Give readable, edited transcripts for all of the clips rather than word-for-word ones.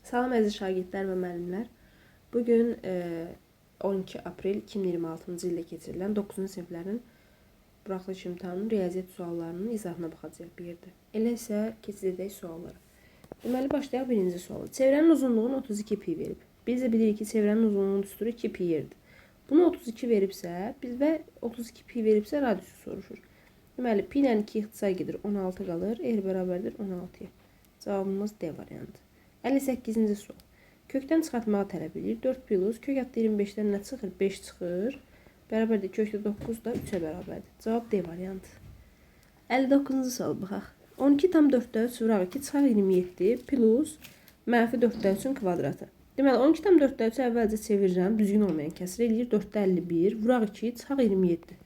Salam əziz şagirdlər və müəllimlər. Bugün 12 aprel 2026-cı ildə keçirilən 9-cu siniflərin buraxılış imtahanının riyaziyyat suallarının izahına baxacağıq bir yerdə. Elə isə keçiriləcək suallara. Deməli, başlayaq birinci sualı. Çevrənin uzunluğunu 32 pi verib. Biz də bilirik ki, çevrənin uzunluğunun düsturu 2 pi yerdir. Bunu 32 veribsə, bizdə 32 pi veribsə radiusu soruşur. Deməli, pi ilə 2 ixtisar gedir, 16 qalır, r bərabərdir 16-ya. Cavabımız D variantı. 58-ci sual. Kökdən çıxartmağı tələb edir. 4 plus kök adda 25-dən nə çıxır? 5 çıxır. Bərabərdir kökdə 9 da 3-ə bərabərdir. Cavab D variantı. 59-cu sual baxaq. 12 tam 4-də 3 vuraq 2 çıxar 27 plus mənfi 4-də 3-ün kvadratı. Deməli 12 tam 4-də 3-ü əvvəlcə çevirirəm. Düzgün olmayan kəsr eləyir. 4-də 51 vuraq 2 çıxar 27.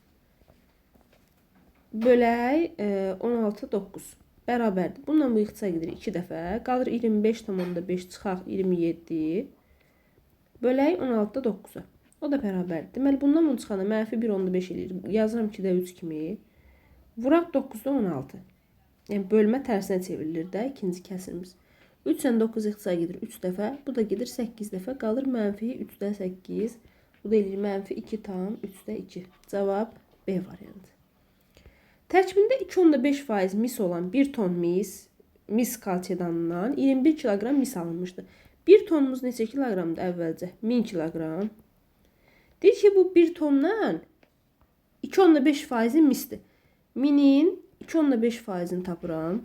Bölək 16 9. Bərabərdir. Bununla bu ixtisar gedir 2 dəfə. Qalır 25,5 çıxaq 27. Bölək 16-da 9-a. O da bərabərdir. Deməli, bundan bunu çıxanda mənfi 1,5 eləyir. Yazıram 2-də 3 kimi. Vuraq 9-da 16. Yəni, bölmə tərsinə çevrilir də ikinci kəsirimiz. 3-dən 9 ixtisar gedir 3 dəfə. Bu da gedir 8 dəfə. Qalır mənfi 3-də 8. Bu da eləyir mənfi 2 tam 3-də 2. Cavab B variantı. Tərkibində 2,5% mis olan 1 ton mis kalsiyadanından 21 kiloqram mis alınmışdır. 1 tonumuz neçə kiloqramdır əvvəlcə? 1000 kiloqram. Deyir ki, bu 1 tondan 2,5% misdir. 1000-in 2,5%-ni tapıram.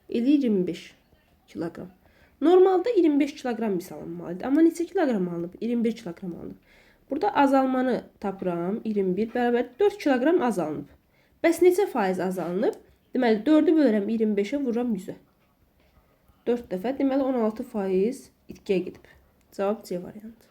Eləyir 25 kiloqram. Normalda 25 kiloqram mis alınmalıdır. Amma neçə kiloqram alınıb? 21 kiloqram alınıb. Burada azalmanı tapıram. 21 bərabər 4 kiloqram azalınıb. Bəs neçə faiz azalınıb? Deməli, 4-ü bölürəm 25-ə, vururam 100-ə. 4 dəfə. Deməli, 16% itkiyə gedib. Cavab C variantı.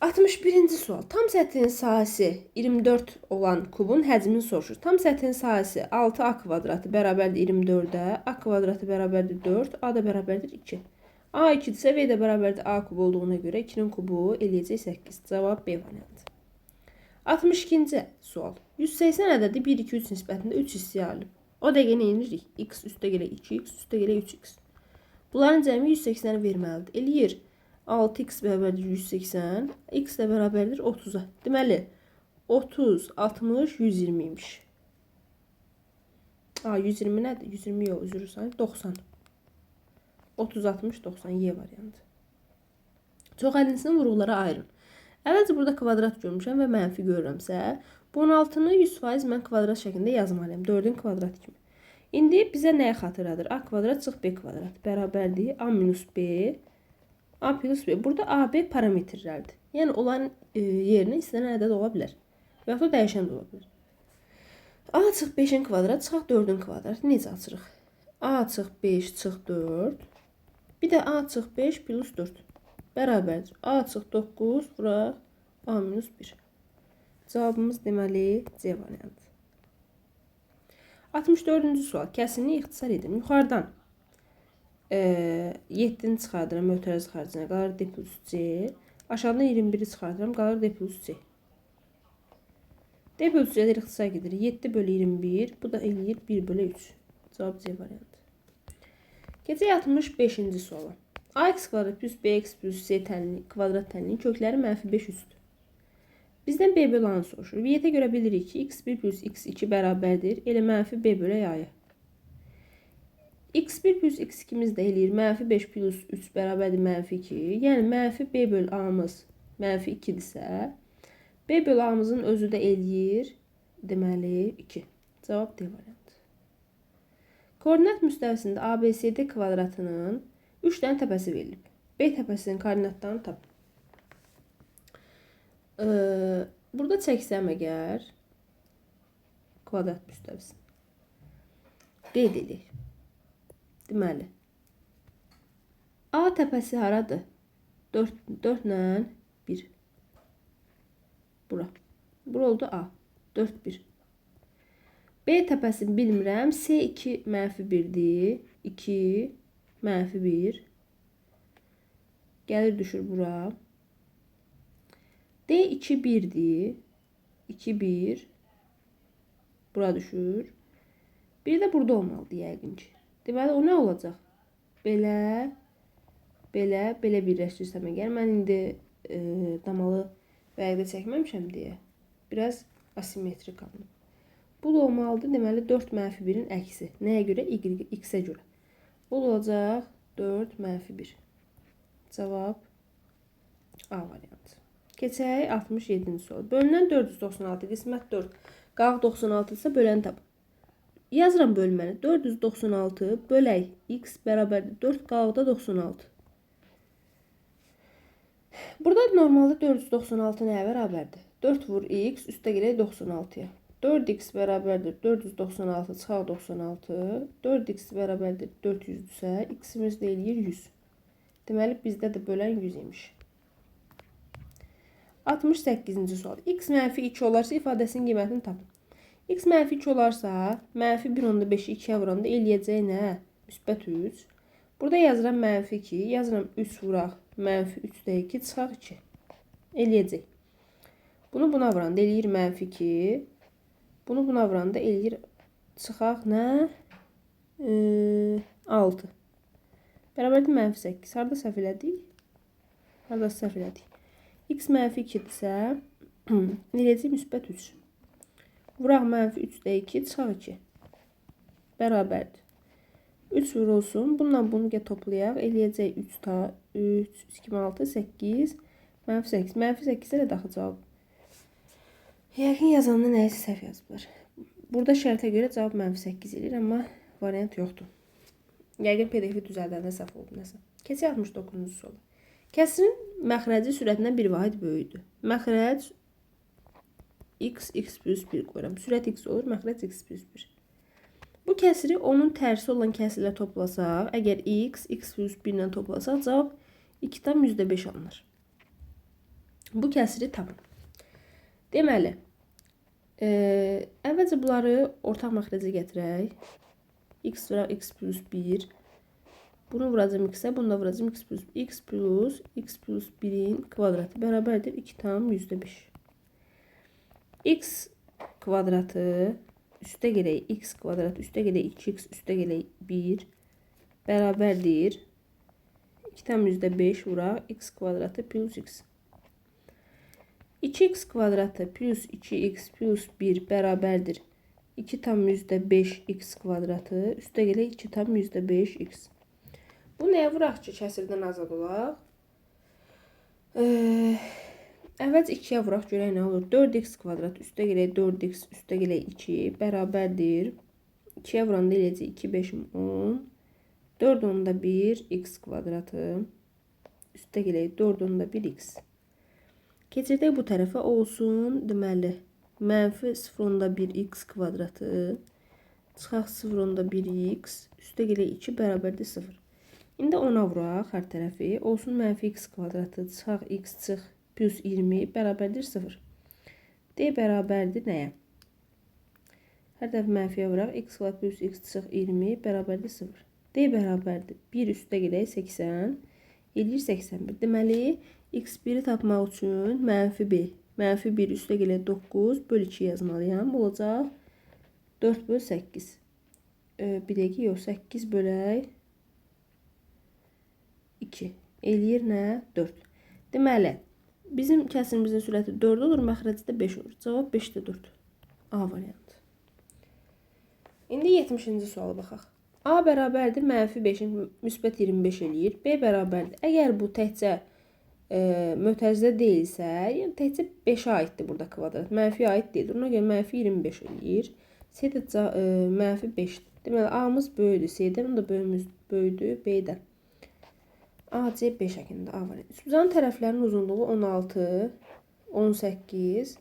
61-ci sual. Tam səthin sahəsi 24 olan kubun həcmini soruşur. Tam səthin sahəsi 6a kvadratı bərabərdir 24-ə, a kvadratı bərabərdir 4, a da bərabərdir 2. A 2-dirsə, V də bərabərdir A kubu olduğuna görə 2-nin kubu eləyəcək 8. Cavab B variantı. 62-ci sual. 180 ədədi 1, 2, 3 nisbətində 3 hissəyə ayrılıb. O dəqiqə nə edirik? X üstə gələ 2x, üstə gələ 3x. Bunların cəmi 180-i verməlidir. Eləyir 6x bərabərdir 180, x də bərabərdir 30-a. Deməli, 30, 60, 120 imiş. 120 nədir? 120 yox, üzrü sayın, 90. 30, 60, 90 Y variantı. Çox əlinizin vuruqlara ayırın. Əvvəlcə burada kvadrat görmüşəm və mənfi görürəmsə, bu 16-nı 100% mən kvadrat şəklində yazmalıyım. 4-ün kvadratı kimi. İndi bizə nəyə xatırladır? A kvadrat çıx B kvadrat. Bərabərdir A minus B, A plus B. Burada A, B parametrlərdir. Yəni, olan yerinə istənilən ədəd ola bilər. Və yaxud da dəyişən də ola bilər. A çıx 5-in kvadrat, çıxaq 4-ün kvadratı. Necə açırıq? A çıx 5, çıx 4. Bir də A çıx 5 plus 4. Bərabərdir. A çıx 9, vuraq A minus 1. Cavabımız deməli C variantı. 64-cü sual. Kəsinliyi ixtisar edin. Yuxarıdan 7-ni çıxardıram, mötərizə xaricinə qalır D plus C. Aşağıdan 21-i çıxardıram, qalır D plus C. D plus C-də ixtisar gedir. 7 bölü 21, bu da eləyir 1 bölü 3. Cavab C variantı. Keçək 65-ci suala. Ax kvadrat plus bx plus c kvadrat tənliyin kökləri mənfi 5 üstür. Bizdən b bölü a-nı soruşur. Viyyətə görə bilirik ki, x1 plus x2 bərabərdir. Elə mənfi b bölü a-ya. x1 plus x2-miz də eləyir. Mənfi 5 plus 3 bərabərdir mənfi 2. Yəni, mənfi b bölü a-mız mənfi 2-dirsə, b bölü a-mızın özü də eləyir. Deməli, 2. Cavab D variantı. Koordinat müstəvisində ABCD kvadratının 3 dənə təpəsi verilib. B təpəsinin koordinatlarını tap. Burada çəksəm əgər kvadrat müstəvisini qeyd edək. Deməli, A təpəsi haradır? 4 ilə 1. Bura. Bura oldu A. 4, 1. B təpəsini bilmirəm. C2 mənfi 1-dir. 2 mənfi 1. Gəlir düşür bura. D2 1-dir. 2, 1. Bura düşür. Bir də burada olmalıdır yəqin ki. Deməli, o nə olacaq? belə, belə birləşdirsəm əgər, mən indi damalı vərəqdə çəkməmişəm deyə biraz asimetrik alınıb. Bu da olmalıdır, deməli 4 mənfi 1-in əksi. Nəyə görə? X-ə görə. Bu da olacaq 4 mənfi 1. Cavab A variantı. Keçək 67-ci sual. Bölünən 496 qismət 4. Qalıq 96 isə böləni tap. Yazıram bölməni. 496 bölək x bərabərdir 4, qalıqda 96. Burada normalde 496 nəyə bərabərdir? 4 vur x üstə gələk 96-ya. 4x bərabərdir 496 çıxaq 96. 4x bərabərdir 400-dürsə, x-imiz də eləyir 100. Deməli bizdə də bölən 100 imiş. 68-ci sual. X mənfi 2 olarsa ifadəsinin qiymətini tapın. X mənfi 2 olarsa, mənfi 1/5'i 2'yə vuranda eləyəcək nə? Müsbət 3. Burada yazıram mənfi 2, yazıram 3 vuraq, mənfi 3'də 2 çıxaq 2. Eləyəcək. Bunu buna vuranda eləyir mənfi 2. Bunu buna vuranda eləyir çıxaq nə? 6. Bərabərdir mənfi 8. Harada səhv elədik? Harada səhv elədik. X mənfi 2-dirsə, eləyəcək müsbət 3. Vuraq mənfi 3'də 2 çıxaq 2. Bərabərdir. 3 vurulsun. Bununla bunu toplayaq. Eləyəcək 3 ta 3, 2, 6, 8, mənfi 8. Mənfi 8-də də daxil cavab. Yəqin yazanda nəyisə səhv yazıblar. Burada şərtə görə cavab mənfi 8 edir, amma variant yoxdur. Yəqin PDF-i düzəldəndə səhv oldu nəsə. Keçək 69-cu suala. Kəsirin məxrəci sürətindən bir vahid böyükdür. Məxrəc x plus 1 qoyuram. Sürət x olur, məxrəc x plus 1. Bu kəsiri onun tərsi olan kəsirlə toplasaq, əgər x plus 1 ilə toplasaq, cavab 2/5 alınır. Bu kəsiri tapın. Deməli, əvvəlcə bunları ortaq məxrəcə gətirək. X vuraq x plus 1. Bunu vuracam x-ə, bunu da vuracam x plus 1'in kvadratı bərabərdir 2/5. X kvadratı üstə gələk x kvadrat, üstə gələk 2x, üstə gələk 1 bərabərdir 2/5 vuraq x kvadratı plus x. 2x kvadratı plus 2x plus 1 bərabərdir 2/5 x kvadratı, üstə gələk 2/5 x. Bu nəyə vuraq ki, kəsirdən azad olaq? Əvvəlcə 2'yə vuraq, görək nə olur. 4x kvadrat üstə gələk 4x, üstə gələk 2 bərabərdir. 2'yə vuranda eləyəcək 2, 5, 10. 4/1 x kvadratı üstə gələk 4/1 x. Keçirdək bu tərəfə olsun. Deməli, mənfi 0/1 x kvadratı çıxaq 0/1 x üstə gələk 2 bərabərdir 0. İndi 10'a vuraq hər tərəfi. Olsun mənfi x kvadratı çıxaq x çıx plus 20 bərabərdir 0. D bərabərdir nəyə? Hər tərəfi mənfiyə vuraq. X kvadrat plus x çıx 20 bərabərdir 0. D bərabərdir 1 üstə gələk 80. Eləyir 81. Deməli, x1'i tapmaq üçün mənfi 1. Mənfi 1 üstə gələk 9 böl 2 yazmalıyam. Olacaq 4/8. Bir dəqiqə yox, 8 bölək 2. Eləyir nə? 4. Deməli, bizim kəsirimizin sürəti 4 olur, məxrəci də 5 olur. Cavab 5'də 4. A variantı. İndi 70-ci suala baxaq. A bərabərdir mənfi 5'in müsbət 25 eləyir. B bərabərdir. Əgər bu təkcə mötərizə deyilsə, yəni təkcə 5'ə aiddir burada kvadrat. Mənfiyə aid deyil. Ona görə mənfi 25 eləyir. C də mənfi 5'dir. Deməli, A-mız böyüdür. C-dən da böyüdür B-dən. A, C, B şəklində A variantı. Üçbucağın tərəflərinin uzunluğu 16, 18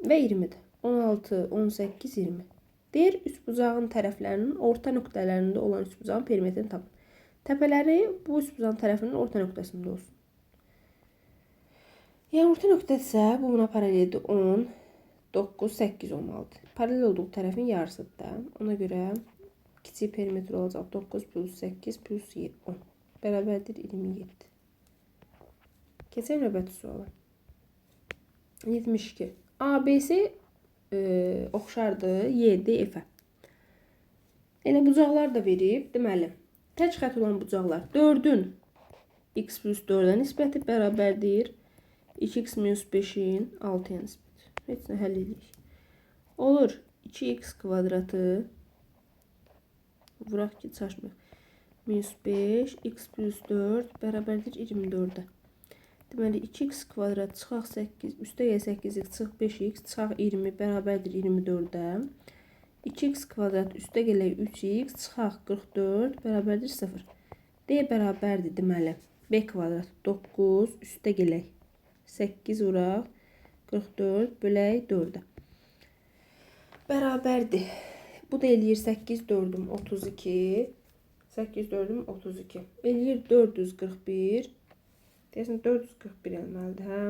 və 20'dir. 16, 18, 20. Deyir, üçbucağın tərəflərinin orta nöqtələrində olan üçbucağın perimetrini tapın. Təpələri bu üçbucağın tərəfinin orta nöqtəsində olsun. Yəni, orta nöqtədirsə, bu buna paraleldir 10, 9, 8 olmalıdır. Paralel olduğu tərəfin yarısıdır da. Ona görə kiçik perimetr olacaq 9 plus 8 plus 10. Bərabərdir 27. Keçək növbəti suala. 72. ABC oxşardır YD F-ə. Elə bucaqlar da verib. Deməli, Tək xətt olan bucaqlar 4-ün x plus 4-ə nisbəti bərabərdir 2x minus 5-in 6-ya nisbəti. Heç nə həll edirik. Olur 2x kvadratı vuraq ki, çaşmıq. Minus 5 x plus 4 bərabərdir 24-ə. Deməli 2x kvadrat çıxaq 8, üstə gəl 8x çıx 5x çıxaq 20 bərabərdir 24-ə. 2x kvadrat üstə gələk 3x çıxaq 44 bərabərdir 0. D bərabərdir deməli. B kvadrat 9 üstə gələk 8 vuraq 44 bölək 4-ə. Bərabərdir. Bu da eləyir 8 4-üm 32. 8 4-üm 32. Eləyir 441. Deyəsən 441 eləməlidir, hə?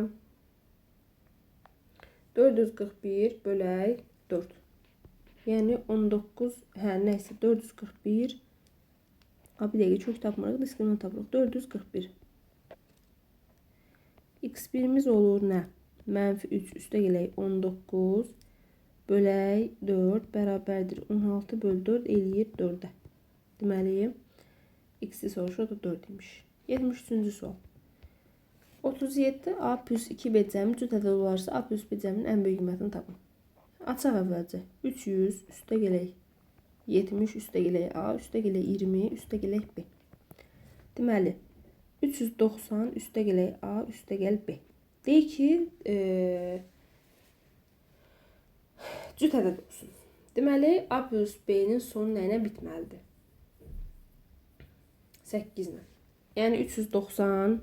441 bölək 4. Yəni 19, hə, nəysə 441. Bir dəqiqə kök tapmırıq, diskriminant tapırıq. 441. X1'imiz olur nə? Mənfi 3 üstə gələk 19 bölək 4 bərabərdir 16 bölü 4 eləyir 4-ə. Deməli, x-i soruşur, o da 4 imiş. 73-cü sual. 37 a plus 2b cəmi cüt ədəd olarsa a plus b cəminin ən böyük qiymətini tapın. Açaq əvvəlcə. 300 üstə gələk 70 üstə gələk a, üstə gələk 20 üstə gələk b. Deməli, 390 üstə gələk a, üstə gəl b. Deyək ki, cüt ədəd olsun. Deməli, a plus b-nin sonu nə ilə bitməlidir? 8 ilə. Yəni 390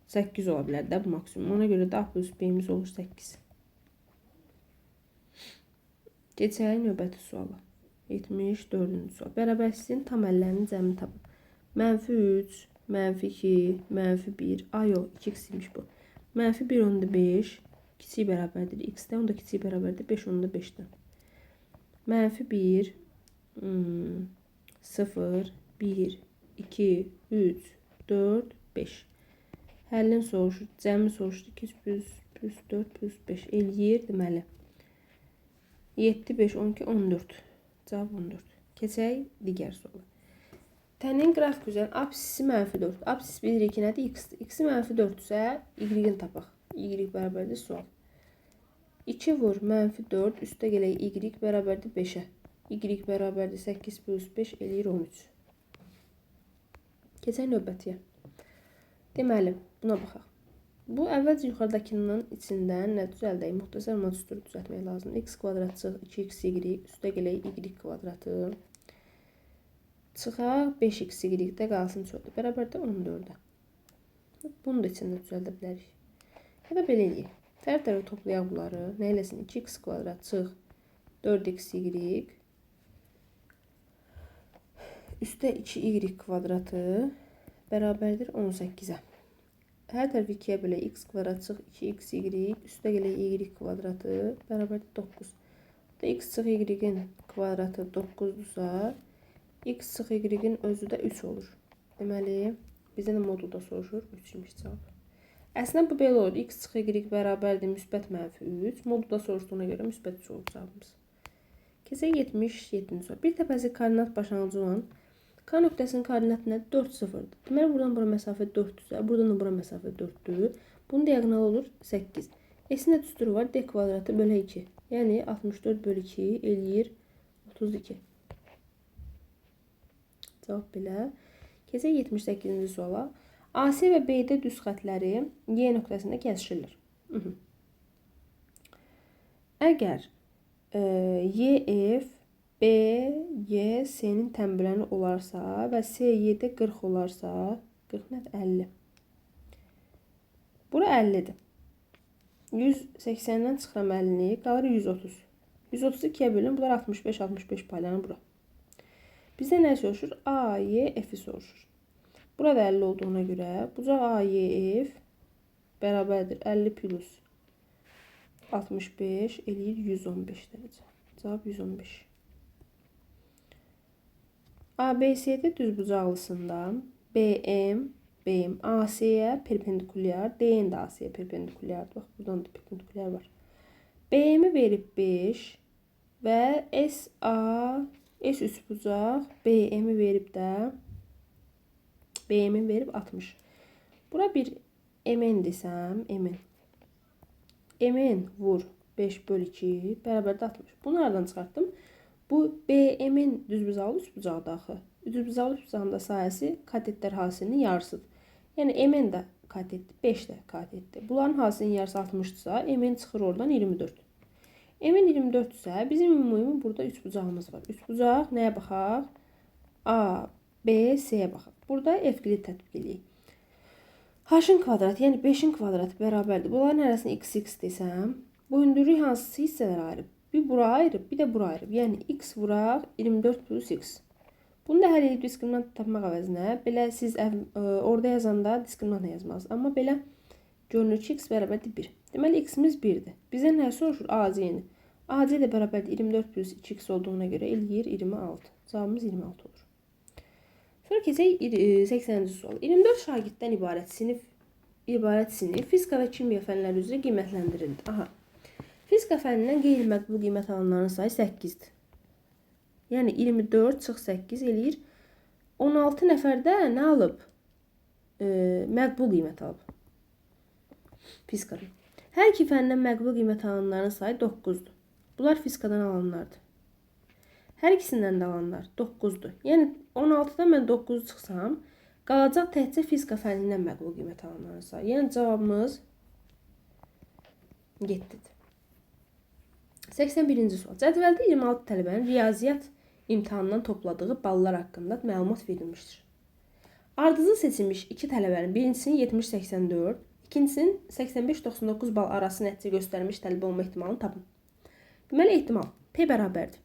8 ola bilər də bu maksimum. Ona görə də a plus b-imiz olur 8. Keçək növbəti suala. 74-cü sual. Bərabərsizliyin tam əllərinin cəmini tapın. Mənfi 3, mənfi 2, mənfi 1. A yox, 2x imiş bu. Mənfi 1 onda 5. Kiçik bərabərdir x-dən. Onda kiçik bərabərdir 5 onda 5-dən. Mənfi 1, 0, 1, 2, 3, 4, 5. Həllin soruşur. Cəmi soruşur. 2 plus 4 plus 5 eləyir. Deməli. 7, 5, 12, 14. Cavab 14. Keçək digər suala. Tənin qrafik üzərində absisi mənfi 4. Absis bilirik ki, nədir? X-dir. X-i mənfi 4 isə y-ni tapaq. Y bərabərdir sual. 2 vur mənfi 4 üstə gələk y bərabərdir 5-ə. Y bərabərdir 8 plus 5 eləyir 13. Keçək növbətiyə. Deməli, buna baxaq. Bu əvvəlcə yuxarıdakının içindən nə düzəldək? Muxtəsər modüsturu düzəltmək lazımdır. X kvadrat çıx 2xy üstə gələk y kvadratı. Çıxaq 5xy-də qalsın çöldə. Bərabərdə 14-ə. Bunu da içində düzəldə bilərik. Ya da belə eləyək. Tərəf-tərəfə toplayaq bunları. Nə eləsin? 2x kvadrat çıx 4xy üstə 2y kvadratı bərabərdir 18-ə. Hər tərəfi 2-yə bölək x kvadrat çıx 2xy üstə gələk y kvadratı bərabərdir 9. X çıx y-in kvadratı 9-dursa, x çıx y-in özü də 3 olur. Deməli, bizdən modulda soruşur, 3 imiş cavab. Əslində bu belə olur. X çıx y bərabərdir müsbət mənfi 3. Modulda soruşduğuna görə müsbət 3 olur cavabımız. Keçək 77-ci sual. Bir təpəsi koordinat başlanğıcı olan K nöqtəsinin koordinatı nədir? 4, 0-dır. Deməli, buradan bura məsafə 4-dürsə, buradan da bura məsafə 4-dür. Bunun diagonal olur 8. S-in də düsturu var, D kvadratı bölü 2. Yəni, 64 bölü 2 eləyir 32. Cavab belə. Keçək 78-ci suala. AC və BD düz xətləri Y nöqtəsində kəsişirlər. Əgər YF B, Y, S-nin tənbüləni olarsa və S, Y-də 40 olarsa, 40 nədir? 50. Bura 50-dir. 180-dən çıxıram 50-ni, qalır 130. 130-u 2-yə bölün, bunlar 65, 65 paylanır bura. Bizdə nə soruşur? A, Y, F-i soruşur. Burada 50 olduğuna görə, bucaq A, Y, F bərabərdir 50 plus 65 eləyir 115 dərəcə. Cavab 115. ABC'de düz bucaqlısında BM AC-yə perpendikulyar, DN də AC-yə perpendikulyardır. Bax, buradan da perpendikulyar var. BM-i verib 5 və S üç bucaq BM-i verib də BM verib 60. Bura bir MN desəm, MN. MN vur 5 bölü 2 bərabərdə 60. Bunu aradan çıxartdım. Bu BM-in düzbucaqlı üçbucaqda axı. Düzbucaqlı üçbucağında sahəsi katetlər hasilinin yarısıdır. Yəni MN də katetdir, 5 də katetdir. Bunların hasilinin yarısı 60-dırsa, MN çıxır oradan 24. MN 24-dürsə, bizim ümumi burada üçbucağımız var. Üçbucaq nəyə baxaq? A, B, C-yə baxaq. Burada Evklid tətbiq edək. H-ın kvadratı, yəni 5-in kvadratı bərabərdir. Bunların hərəsini x desəm, bu hündürlük hansısı hissələrə ayırıb? Bir bura ayırıb, bir də bura ayırıb. Yəni x vuraq 24 plus x. Bunu da həll edib diskriminant tapmaq əvəzinə, belə siz orada yazanda diskriminantla yazmalısınız. Amma belə görünür ki, x bərabərdir 1. Deməli, x-imiz 1-dir. Bizə nə soruşur? AC-ni. AC də bərabərdir 24 plus 2x olduğuna görə eləyir 26. Cavabımız 26 olur. Sonra keçək 80-ci sual. 24 şagirddən ibarət sinif fizika və kimya fənləri üzrə qiymətləndirildi. Aha. Fizika fənnindən qeyri-məqbul qiymət alanların sayı 8-dir. Yəni 24 çıx 8 eləyir. 16 nəfərdə nə alıb? Məqbul qiymət alıb. Fizikadan. Hər iki fəndən məqbul qiymət alanların sayı 9-dur. Bunlar fizikadan alanlardır. Hər ikisindən də alanlar 9-dur. Yəni 16-dan mən 9 çıxsam, qalacaq təkcə fizika fənnindən məqbul qiymət alanların sayı. Yəni cavabımız 7-dir. 81-ci sual. Cədvəldə 26 tələbənin riyaziyyat imtahanından topladığı ballar haqqında məlumat verilmişdir. Ardıcıl seçilmiş 2 tələbənin birincisinin 70-84, ikincisinin 85-99 bal arası nəticə göstərmiş tələbə olma ehtimalını tapın. Deməli, ehtimal P bərabərdir.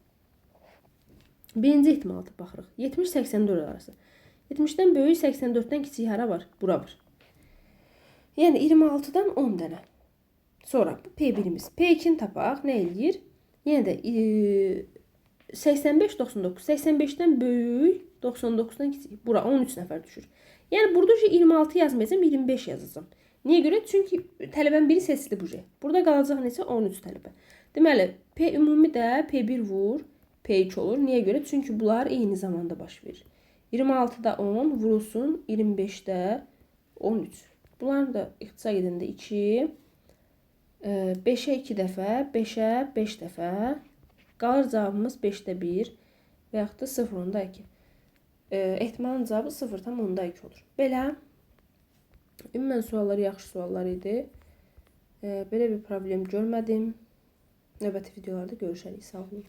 Birinci ehtimalata baxırıq. 70-84 arası. 70-dən böyük, 84-dən kiçik hara var? Bura var. Yəni 26-dan 10 dənə. Sonra bu P1-imiz. P2-ni tapaq. Nə eləyir? Yenə də 85-99. 85-dən böyük, 99-dan kiçik. Bura 13 nəfər düşür. Yəni burada 26 yazmayacağım, 25 yazacağım. Niyə görə? Çünki tələbənin biri seçildi bu. Burada qalacaq neçə? 13 tələbə. Deməli, P ümumi də P1 vur, P2 olur. Niyə görə? Çünki bunlar eyni zamanda baş verir. 26-da 10 vurulsun, 25-də 13. Bunların da ixtisar edəndə 2, 5-ə 2 dəfə, 5-ə 5 dəfə. Qalır cavabımız 5-də 1 və yaxud da 0-2. Ehtimalın cavabı 0,2 olur. Belə, ümumən suallar yaxşı suallar idi. Belə bir problem görmədim. Növbəti videolarda görüşərik. Sağ olun.